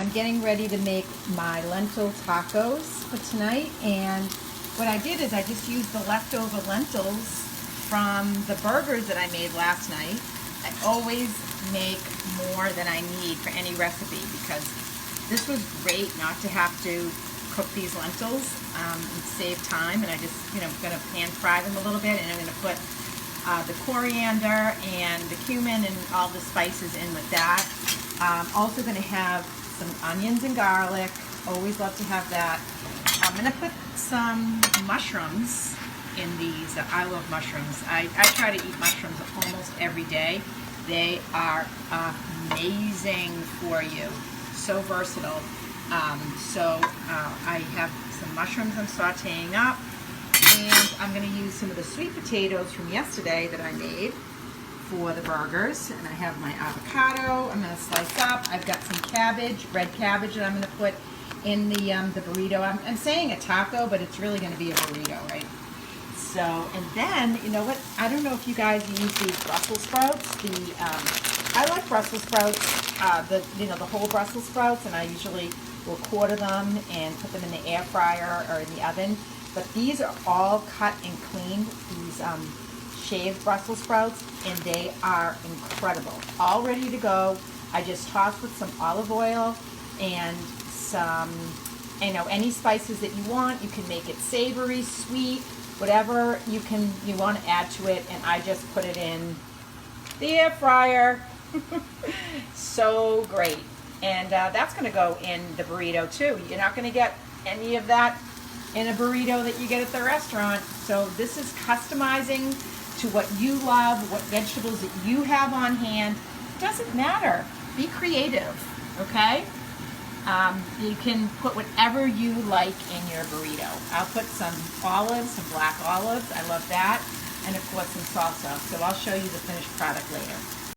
I'm getting ready to make my lentil tacos for tonight, and what I did is I just used the leftover lentils from the burgers that I made last night. I always make more than I need for any recipe because this was great not to have to cook these lentils and save time. And I just, I'm going to pan fry them a little bit, and I'm going to put the coriander and the cumin and all the spices in with that. I'm also going to have some onions and garlic. Always love to have that. I'm going to put some mushrooms in these. I love mushrooms. I try to eat mushrooms almost every day. They are amazing for you. So versatile. I have some mushrooms I'm sauteing up, and I'm going to use some of the sweet potatoes from yesterday that I made for the burgers. And I have my avocado I'm going to slice up. I've got some cabbage, red cabbage, that I'm going to put in the burrito. I'm saying a taco, but it's really going to be a burrito, right? So, and then, you know what? I don't know if you guys use these Brussels sprouts. I like Brussels sprouts, the whole Brussels sprouts, and I usually will quarter them and put them in the air fryer or in the oven. But these are all cut and cleaned, these shaved Brussels sprouts, and they are incredible. All ready to go. I just toss with some olive oil and some, any spices that you want. You can make it savory, sweet, whatever you want to add to it, and I just put it in the air fryer. So great. And that's going to go in the burrito too. You're not going to get any of that in a burrito that you get at the restaurant. So this is customizing to what you love, what vegetables that you have on hand. It doesn't matter. Be creative, okay? You can put whatever you like in your burrito. I'll put some olives, some black olives. I love that. And of course some salsa. So I'll show you the finished product later.